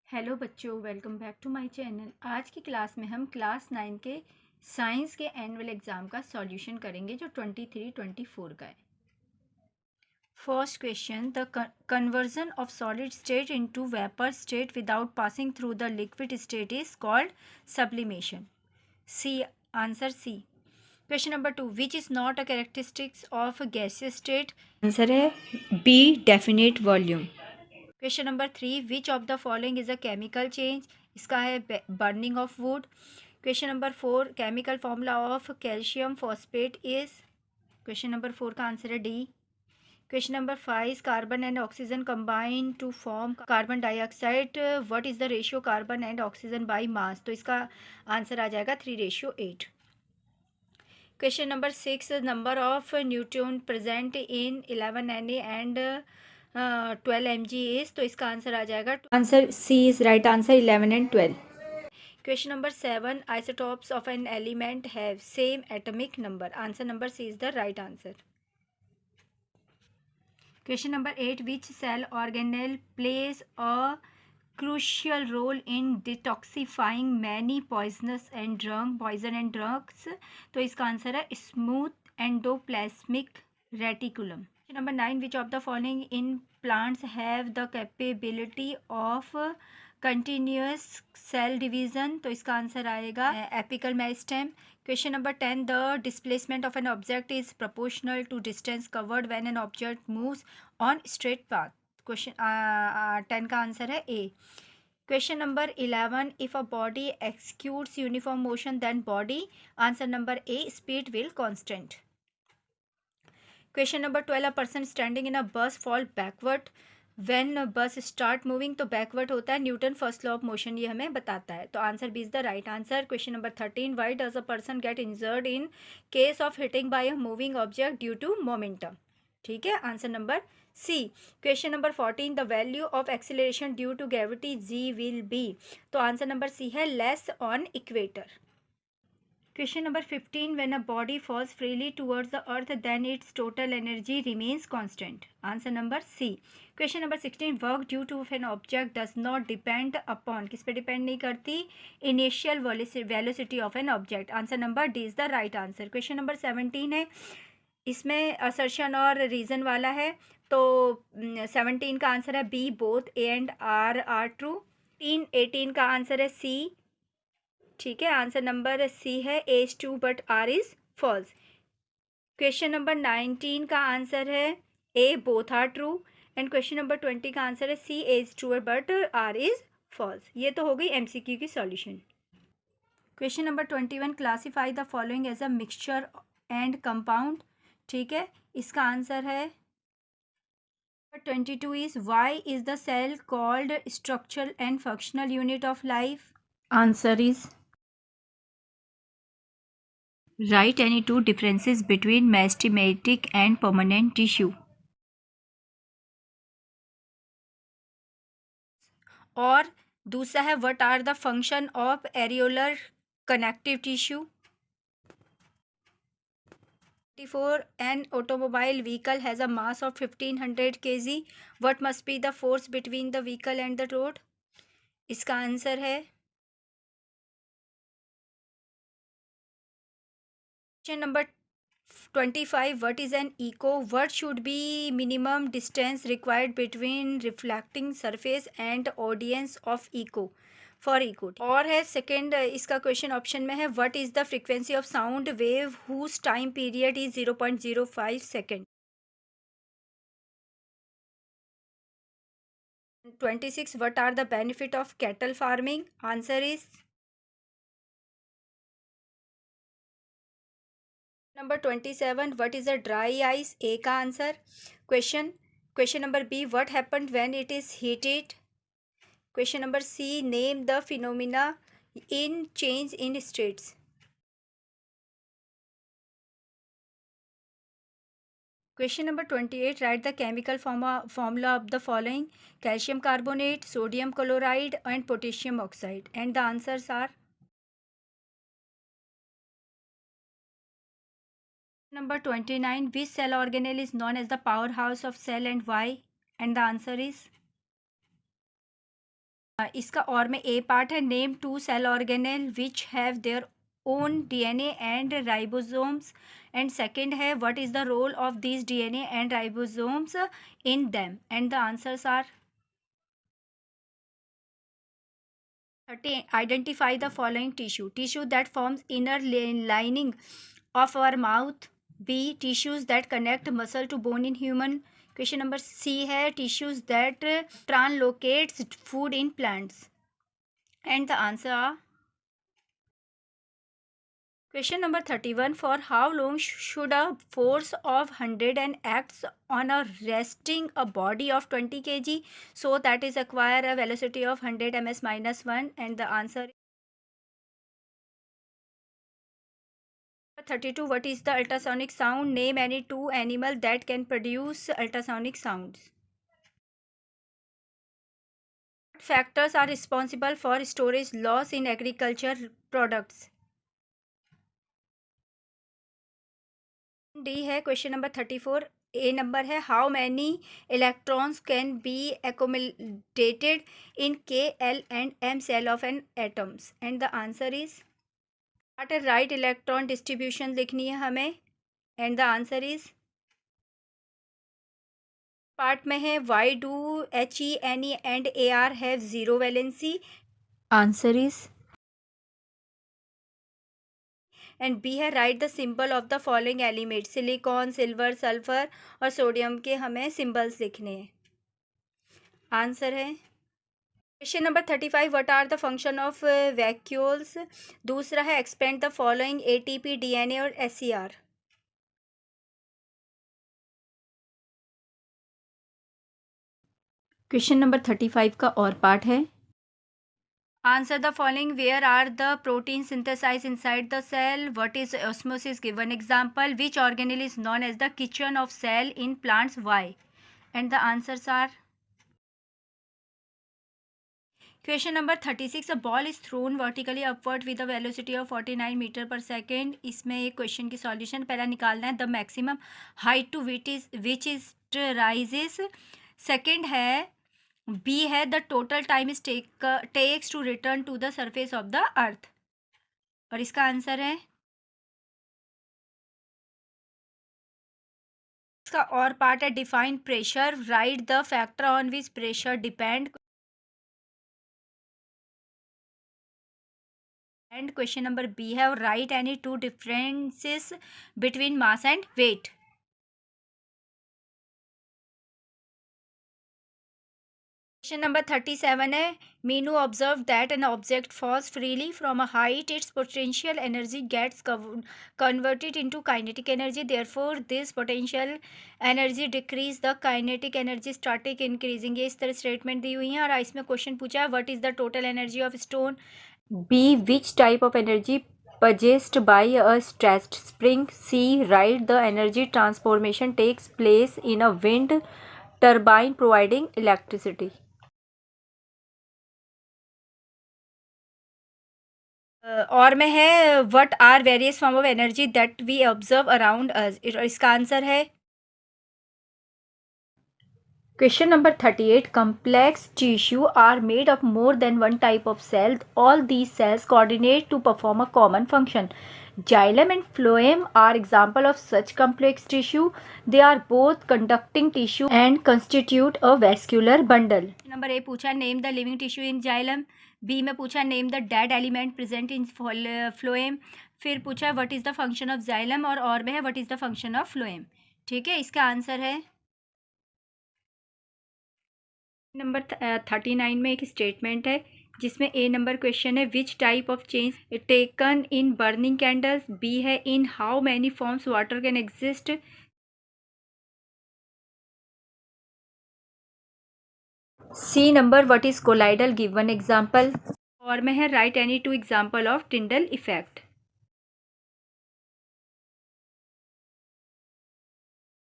Hello बच्चों, welcome back to my channel. आज की क्लास में हम क्लास 9 के साइंस के एनुअल एग्ज़ाम का सॉल्यूशन करेंगे जो 23-24 का है। First question, the conversion of solid state into vapour state without passing through the liquid state is called sublimation. C, answer C. Question number 2, which is not a characteristics of gaseous state. Answer है B, definite volume. Question number 3, which of the following is a chemical change. इसका है burning of wood. Question number 4, chemical formula of calcium phosphate is. Question number 4 का answer है D. Question number 5, carbon and oxygen combine to form carbon dioxide, what is the ratio carbon and oxygen by mass. तो इसका answer आ जाएगा 3:8। Question number 6, number of neutron present in 11 Na and 12 Mg is. तो इसका answer आ जाएगा, answer C is right answer, 11 and 12। Question number 7, isotopes of an element have same atomic number. Answer number C is the right answer. Question number 8, which cell organelle plays a crucial role in detoxifying many poison and drugs। तो इसका answer है smooth endoplasmic reticulum. Number 9, which of the following in plants have the capability of continuous cell division. तो इसका answer आएगा apical meristem. Question number 10, the displacement of an object is proportional to distance covered when an object moves on straight path. Question 10 का answer है A. Question number 11, if a body executes uniform motion then body. Answer number A, speed will constant. Question number 12, a person standing in a bus fall backward when bus start moving. तो backward होता है Newton first law of motion, ये हमें बताता है। तो answer B is the right answer. Question number 13, why does a person get injured in case of hitting by a moving object due to momentum. ठीक है, answer number C. Question number 14, the value of acceleration due to gravity g will be. तो answer number C है less on equator. Question number 15, when a body falls freely towards the earth then its total energy remains constant. Answer number C. Question number 16, work due to an object does not depend upon, किस पे डिपेंड नहीं करती, initial velocity of an object. Answer number D is the right answer. Question number 17 है, इसमें assertion और reason वाला है। तो 17 का आंसर है B, both A and R true. 18 का आंसर है सी। ठीक है, आंसर नंबर सी है A is true but R is false. Question number 19 का आंसर है A, both are true. And question number 20 का आंसर है C, A is true but R is false. ये तो हो गई एमसीक्यू की solution. Question number 21, classify the following as a mixture and compound. ठीक है, इसका आंसर है 22 is, why is the cell called structural and functional unit of life. Answer is, write any two differences between meristematic and permanent tissue। और दूसरा है, what are the function of areolar connective tissue. 24, an automobile vehicle has a mass of 1500 kg, what must be the force between the vehicle and the road. इसका answer है question number 25, what is an echo, what should be minimum distance required between reflecting surface and audience of echo for echo। और है second, इसका question option में है, what is the frequency of sound wave whose time period is 0.05 second। 26, what are the benefit of cattle farming। Answer is number 27, what is a dry ice. A का answer. Question number B, what happened when it is heated. Question number C, name the phenomena in change in states. Question number 28, write the chemical formula of the following, calcium carbonate, sodium chloride and potassium oxide. And the answers are, number 29, which cell organelle is known as the power house of cell and Y. And the answer is, इसका और में A part है, name 2 cell organelle which have their own DNA and ribosomes, and second है what is the role of this DNA and ribosomes in them, and the answers are 30. Identify the following tissue that forms inner lining of our mouth. B, tissues that connect muscle to bone in human. Question number C है tissues that translocates food in plants, and the answer are question number 31. For how long should a force of 100 and acts on a resting a body of 20 kg, so that is acquire a velocity of 100 ms minus 1, and the answer 32. What is the ultrasonic sound? Name any two animal that can produce ultrasonic sounds. What factors are responsible for storage loss in agriculture products? D है question number 34. A number है how many electrons can be accommodated in K, L and M cell of an atoms, and the answer is what a right electron distribution लिखनी है हमें, and the answer is part में है why do HENE and AR have zero valency, answer is, and B है write the symbol of the following element, silicon, silver, sulphur और sodium के हमें symbols लिखने हैं, आंसर है question number 35. What are the function of vacuoles. दूसरा है expand the following ATP, DNA और SCR. क्वेश्चन नंबर 35 का और पार्ट है answer the following, where are the protein synthesize inside the cell, what is osmosis, give an example, which organelle is known as the kitchen of cell in plants, why, and the answers are question number 36. A ball is thrown vertically upward with a velocity of 49 meter पर second. इसमें एक question की solution पहला निकालना है, the maximum height to which is rises. Second है B है the total time is takes to return to the surface of the earth, और इसका आंसर है इसका और पार्ट है define pressure, write the factor on which pressure depend, and question number B है write any two differences between mass and weight. Question number 37 है Meenu observe that an object falls freely from a height, its potential energy gets converted into kinetic energy, therefore this potential energy decrease the kinetic energy starting increasing. ये इस तरह statement दी हुई है और इसमें question पूछा है what is the total energy of stone. B which type of energy possessed by a stretched spring. C write the energy transformation takes place in a wind turbine providing electricity. और में है what are various form of energy that we observe around us, इसका answer है question number 38. complex tissue are made of more than one type of cell. All these cells coordinate to perform a common function. Xylem and phloem are example of such complex tissue. They are both conducting tissue and constitute a vascular bundle. Number A पूछा name the living tissue in xylem. B में पूछा name the dead element present in phloem. फिर पूछा what is the function of xylem, और में है what is the function of phloem. ठीक है, इसका आंसर है नंबर 39 में एक स्टेटमेंट है जिसमें ए नंबर क्वेश्चन है which type of change taken in burning candles. B है in how many forms water can exist. C number what is colloidal, give one example, और में है write any two example of Tyndall effect.